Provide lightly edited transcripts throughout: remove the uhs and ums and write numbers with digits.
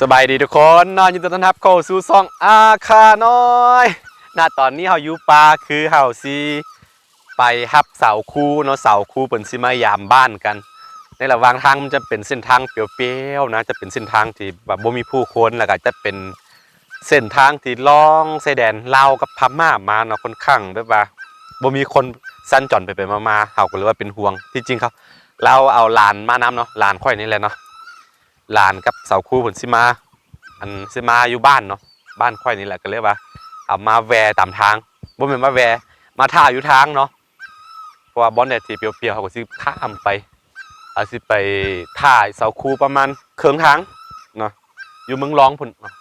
สบายดีทุกคนยินดีต้อนรับเข้าสู่ช่องอาคาน้อยตอนนี้เฮาอยู่ป่าคือเฮาสิไปฮับเสาคูเนาะเสาคูเปิ่นสิมายามบ้านกันในระหว่างทางมันจะเป็นเส้นทางเปลี่ยวๆนะจะเป็นเส้นทางที่แบบบ่มีผู้คนแล้วก็จะเป็นเส้นทางที่ล่องชายแดนลาวกับพม่ามาเนาะค่อนข้างแบบว่าบ่มีคนสัญจรไปมาเฮาก็เลยว่าเป็นห่วงที่จริงเขาเราเอาหลานมานำเนาะหลานค่อยนี่แหละเนาะหลานกับเสาคูเพิ่นสิมาสิมาอยู่บ้านเนาะบ้านค่อยนี่แหละก็เลยว่าเอามาแวตามทางบ่แม่นมาแวมาท่าอยู่ทางเนาะเพราะว่าบอนเนี่ยที่เปรียวๆเขาก็สิข้ามไปเอาสิไปท่าเสาคูประมาณครึ่งทางเนาะอยู่เมืองรองพุ่นเนาะ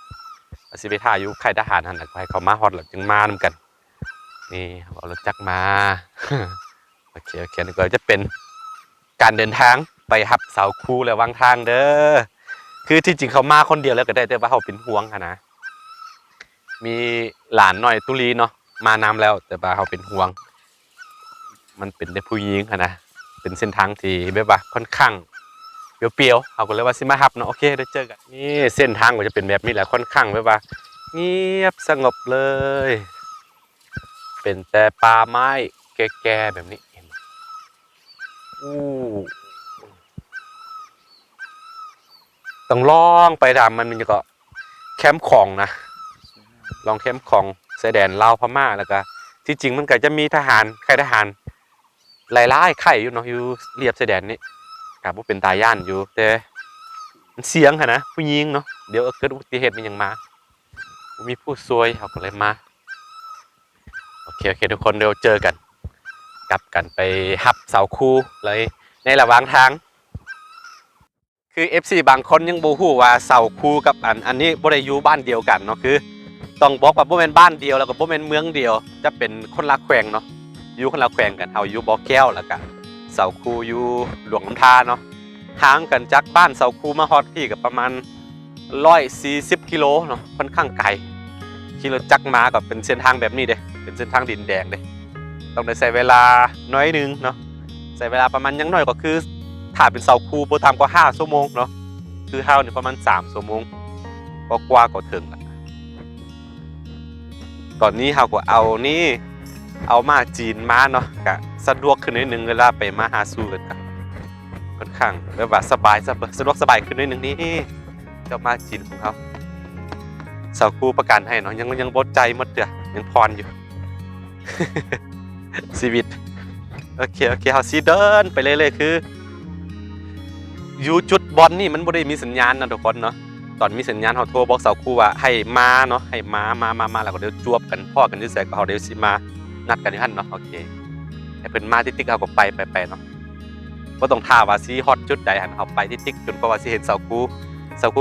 เอาสิไปท่าอยู่ค่ายทหารหั่นน่ะให้เขามาฮอดแล้วจึงมานำกันนี่เอารถจักรมาโอเคนี่ก็จะเป็นการเดินทางไปรับเสาคูระหว่างทางเด้อคือที่จริงเขามาคนเดียวแล้วก็ได้แต่ว่าเขาเป็นห่วงนะมีหลานหน่อยตุลีเนาะมานำแล้วแต่ว่าเขาเป็นห่วงมันเป็นได้ผู้หญิงนะเป็นเส้นทางที่แบบว่าค่อนข้างเปรียวๆเขาก็เลยว่าสิมาฮับเนาะโอเคได้เจอกันนี่เส้นทางก็จะเป็นแบบนี้แหละค่อนข้างแบบว่าเงียบสงบเลยเป็นแต่ป่าไม้แก่ๆแบบนี้อู้ต้องลองไปตามมันก็แคมป์ของนะลองแคมป์ของชายแดนลาวพม่าแล้วก็ที่จริงมันก็จะมีทหารค่ายทหารหลายๆค่ายอยู่เนาะอยู่เรียบชายแดนนี่ครับว่าเป็นตาย่านอยู่แต่มันเสียงค่ะนะผู้หญิงเนาะเดี๋ยวเกิดอุบัติเหตุมันยังมามีผู้ซวยเขาก็เลยมาโอเคทุกคนเดี๋ยวเจอกันกลับกันไปฮับเสาคูเลยในระหว่างทางคือ FC บางคนยังบ่ฮู้ว่าเสาคูกับอันนี้บ่ได้อยู่บ้านเดียวกันเนาะคือต้องบอกว่าบ่แม่นบ้านเดียวแล้วก็บ่แม่นเมืองเดียวจะเป็นคนละแขวงเนาะอยู่คนละแขวงกันเฮาอยู่บ่อแก้วแล้วก็เสาคูอยู่หลวงน้ำทาเนาะห่างกันจากบ้านเสาคูมาฮอดพี่ก็ประมาณ140กิโลเนาะค่อนข้างไกลขี่รถจักรมาก็เป็นเส้นทางแบบนี้เด้เป็นเส้นทางดินแดงเด้ต้องได้ใช้เวลาน้อยนึงเนาะใช้เวลาประมาณยังน้อยก็คือถ้าเป็นเสาคูบ่ต่ำกว่า5ชั่วโมงเนาะคือเฮานี่ประมาณ3ชั่วโมงกว่าก็ถึงละตอนนี้เฮาก็เอามาจีนมาเนาะก็สะดวกขึ้นนิดนึงเวลาไปมาหาสู่กันก็ค่อนข้างแบบว่าสะดวกสบายขึ้นนิดนึงนี่เจ้ามาจีนของเขาเสาคูประกันให้เนาะยังบ่ใจหมดเด้อยังพรอยู่ ชีวิตโอเคเฮาสิเดินไปเรื่อยๆคืออยู่จุดบอลนี่มันบ่ได้มีสัญญาณนะทุกคนเนาะตอนมีสัญญาณเฮาโทรบอกเสาคูว่าให้มาเนาะให้มาแล้วก็เดี๋ยวจวบกันพ้อกันอยู่ไสก็เฮาเดี๋ยวสิมานัดกันอยู่หั่นเนาะโอเคให้เพิ่นมาติ๊กๆเฮาก็ไปเนาะบ่ต้องท่าว่าสิฮอดจุดใดหั่นเฮาไปติ๊กๆจนกว่าว่าสิเห็นเสาคู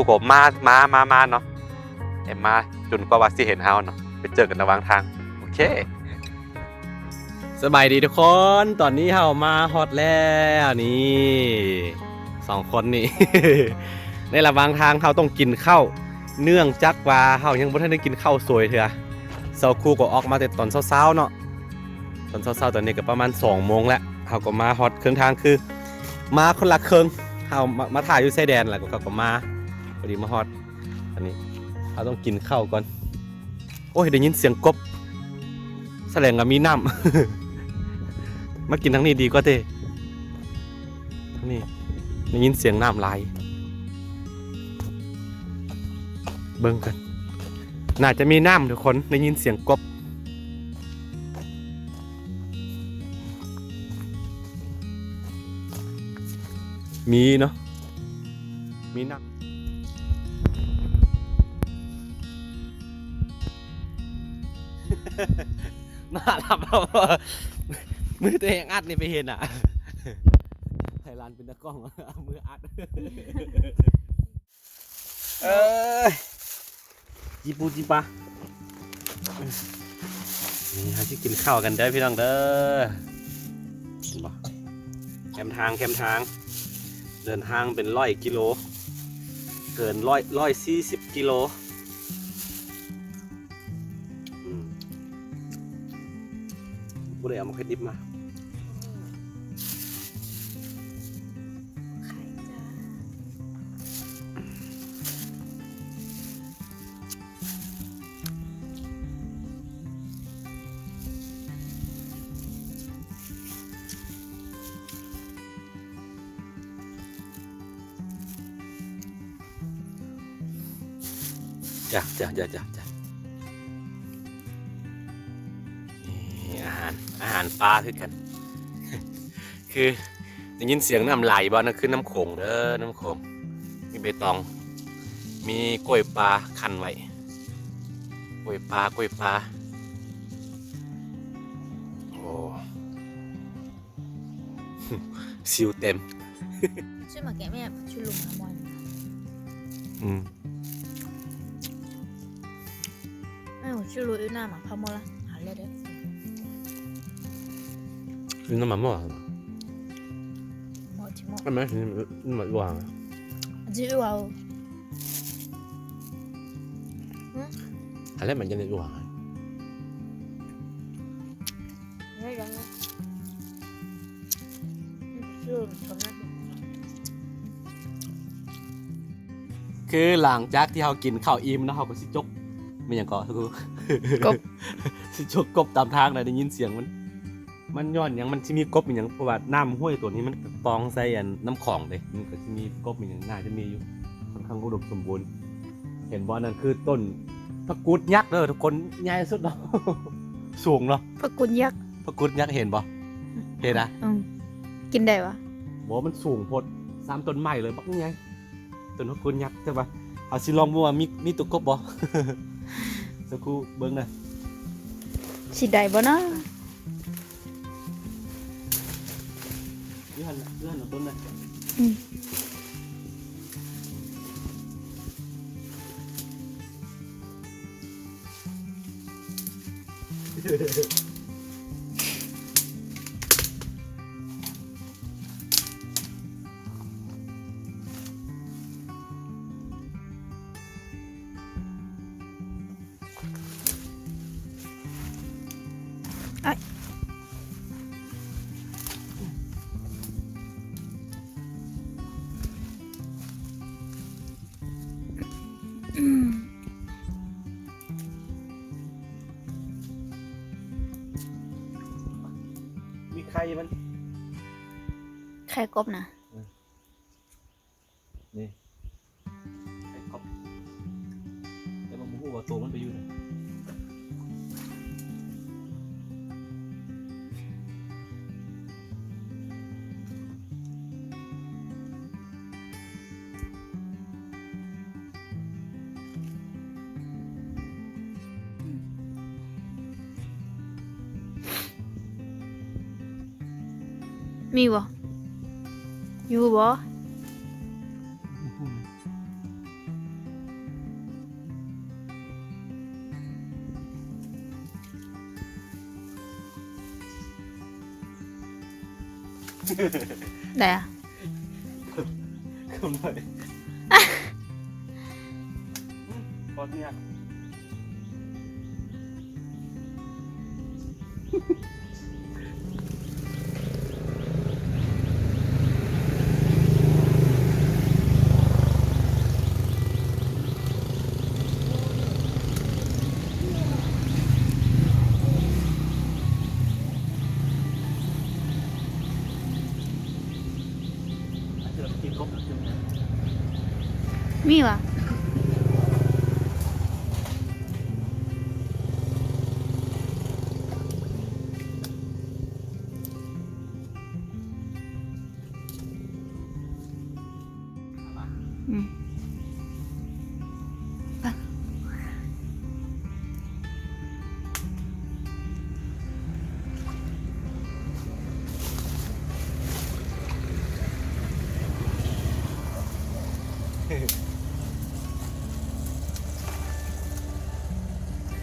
ก็มาเนาะให้มาจนกว่าว่าสิเห็นเฮาเนาะไปเจอกันระหว่างทางโอเคสบายดีทุกคนตอนนี้เฮามาฮอตแล้วนี่2คนนี่ ในระหว่างทางเฮาต้องกินข้าวเนื่องจากว่าเฮายังบ่ทันได้กินข้าวสวยเถอะเสาคูก็ออกมาแต่ตอนเช้าๆเนาะตอนเช้าๆตอนนี้ก็ประมาณ2โมงแล้วเฮาก็มาฮอตครึ่งทางคือมาคนละครึ่งเฮามาถ่ายอยู่ชายแดนแล้วก็มาพอดีมาฮอตอันนี้เฮาต้องกินข้าวก่อนโอ้ยได้ยินเสียงกบแสดงว่ามีน้ำ มากินทั้งนี้ดีกว่าเต้นี่ได้ยินเสียงน้ำไหลเบิ่งกันน่าจะมีน้ำทุกคนได้ยินเสียงกบมีเนาะมีน้ำ น่ารับเอามือตัวเองอัดนี่ไปเห็นอ่ะไทยลานเป็นตะกล้องเอามืออัดจีปูจีปะนี่หาที่กินข้าวกันได้พี่น้องเด้อแคมทางเดินทางเป็น100 กิโลเกิน140 กิโลกูเลยเอามาแค่ดิบมา จ้ะจ้ะจ้ะจ้ะจ้ะนี่อาหารปลาคือกัน คือได้ยินเสียงน้ำไหลบ่นั่นคือน้ำโขงเด้อน้ำโขงมีใบตองมีกล้วยปลาคันไว้กล้วยปลโอ้ ซิวเต็ม ช่วยมาแกะแม่ช่วยลุงน้ำมัน อืม แม่ช่วยลุงอีหน้ามาพาโมละหาเลยเด้อ นี่น้ำมันมั่ว หมอที่หมอ ไม่ไหมนี่มันวาง จีอูเอา อะไรมันจะได้วาง ไม่ยังนะช่วยทำหน้าที่ คือหลังจากที่เรากินข้าวอิ่มแล้วเราก็สิจกไม่อย่างก่อทุกคน กบ สิจกกบตามทางเลยได้ยินเสียงมันย้อนอย่างมันที่มีกบอย่างเพราะว่าน้ำห้วยตัวนี้มันกองใส่อันน้ำของเลยมันก็จะมีกบอย่างน่าจะมีอยู่ค่อนข้างอุดมสมบูรณ์เห็นว่านั่นคือต้นพระกุดยักษ์เด้อทุกคนใหญ่สุดเนาะ สูงเนาะ พระกุญยักษ์ พระกุดยักษ์เห็นบ่เห็นนะ กินได้วะ บอกว่ามันสูงโพด3ต้นไม้เลยบักใหญ่ต้นพระกุดยักษ์ใช่ปะเอาสิลองดูว่ามีตัวกบบ่ สักครู่เบิ่งนะ สิได้บ่เนาะ ยืนเอาต้นนะ มีใครมัน ไข่กบนะ นี่ไอ้กบแต่มันพูดว่าตัวมันไปอยู่ไหนมีบ่อยู่บ่ได้อะ ทำไมตอนเนี้ยกินครบ มีวะอืมไป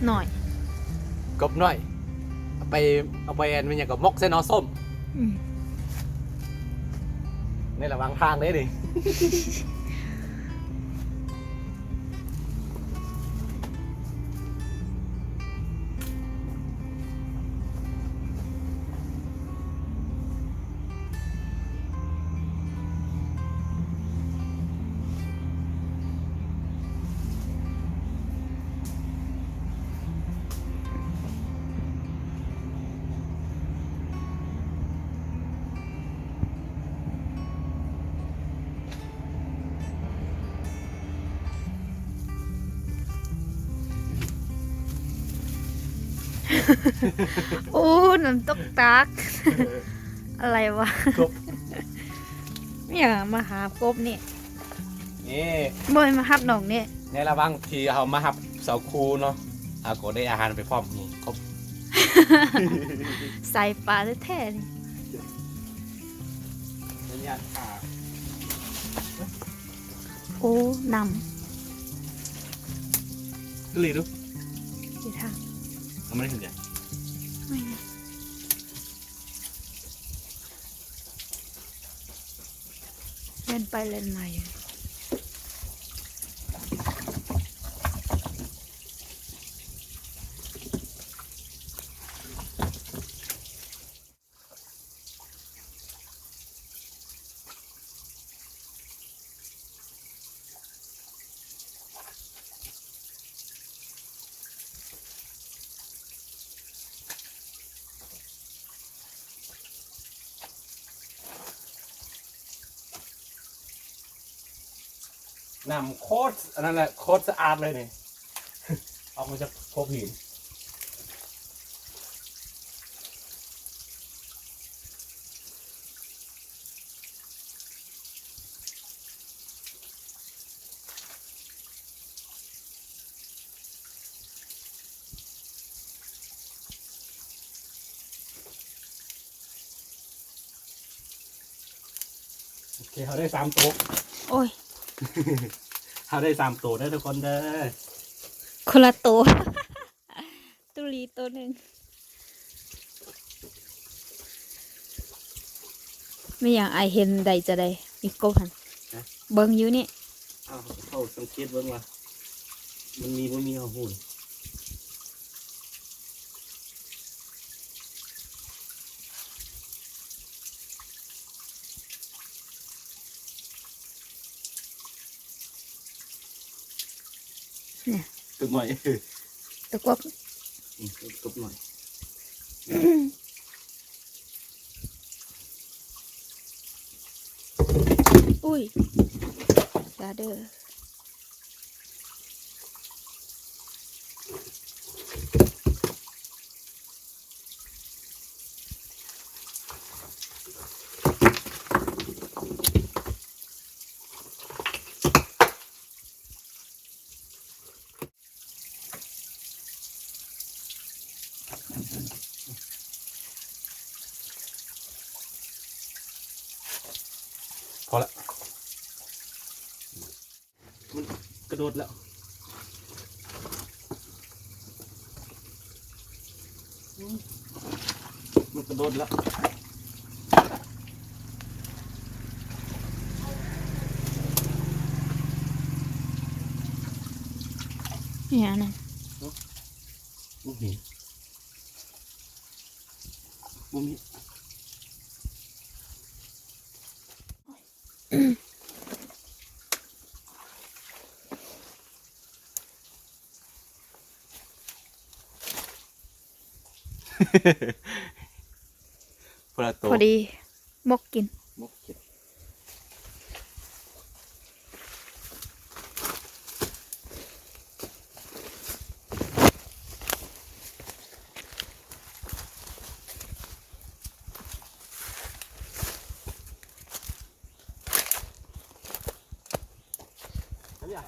หน่อย กบหน่อยเอาไปแอนเป็นอย่างกับมกเส้นนอส้ม อืม ในระหว่างทางเลยดิ โอ้น้ำตกตาก อะไรวะ กบ เนี่ยมาหากบนี่ นี่ บ่อยมาหับหนองนี่ ในระหว่างที่เขามาหับเสาคูเนาะอาก็ได้อาหารไปพร้อมนี่ครบ ใส่ปลาแท้ๆนี่ สัญญาณขา โอ้น ก็เลยดู ำอยู่ทาง เขาไม่ได้เห็นอย่าง ไม่นะเล่นไปเล่นมาอยู่ น้ำโคตรอันนั้นแหละโคตรสะอาดเลยเนี่ย ออกมาจากพบหินโอเคเขาได้3 ตัว โอ้ย เขาได้3 ตัวได้ทุกคนเด้อ คนละตัว ตุลีตัวหนึ่งไม่อย่างไอเห็นใดจะใดมีกบหันเบิ่งอยู่นี่ อ้าวเขาสังเกตเบิ่งว่ามันมีเอาหุ่น เนี่ย ตึกหน่อย ตะกบ กบหน่อย อุ้ยดาเดอร์พอละมันกระโดดแล้วมันกระโดดแล้ว เนี่ยนั่น บุ้มีบุ้มีพอละตัว พอดีมกกิน มกเก็บอันนี้อ่ะ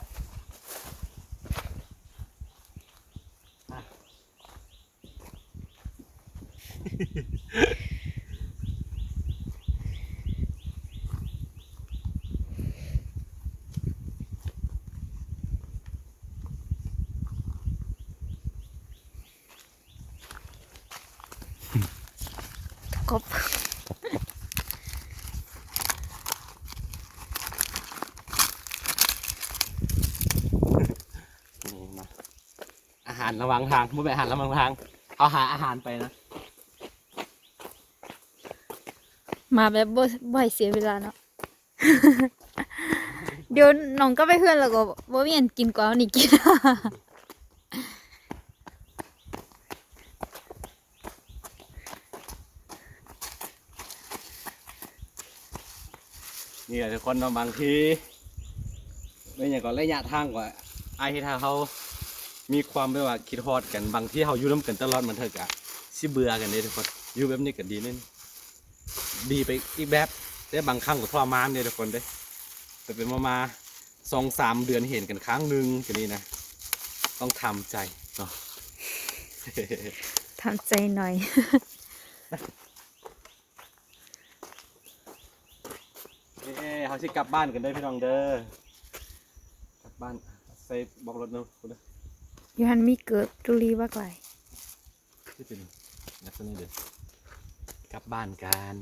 อ่ะ กบ นี่มาอาหารระหว่างทางไม่ไปอาหารระหว่างทาง เอาหาอาหารไปนะ มาแบบบ่ให้เสียเวลาเนาะ เดี๋ยวน้องก็ไปเพื่อนแล้วก็บ่มีอันกินกว่าเอานี่กิน นี่แหละทุกคนเนาะบางทีไม่อย่างก่อนระยะทางกว่าไอ้ที่ทางเขา มีความแบบว่าคิดฮอดกันบางที่เขาอยู่ร่วมกันตลอดมันเถอะกะสิเบื่อกันเลยทุกคนอยู่แบบนี้ก็ดีนี่ดีไปอีกแบบแต่บางครั้งก็ทรมานเลยทุกคนเด้แต่เป็นมา2-3 เดือนเห็นกันครั้งหนึ่งกันนี่นะต้องทำใจเนาะ ทำใจหน่อย เขาสิกลับบ้านกันได้พี่น้องเด้อกลับบ้านใส่บอกรถเนาะคุณเด้อ ยูฮันมีเกิดตุลีว่าไกล ที่เป็นลักษณะเด้อกลับบ้านกัน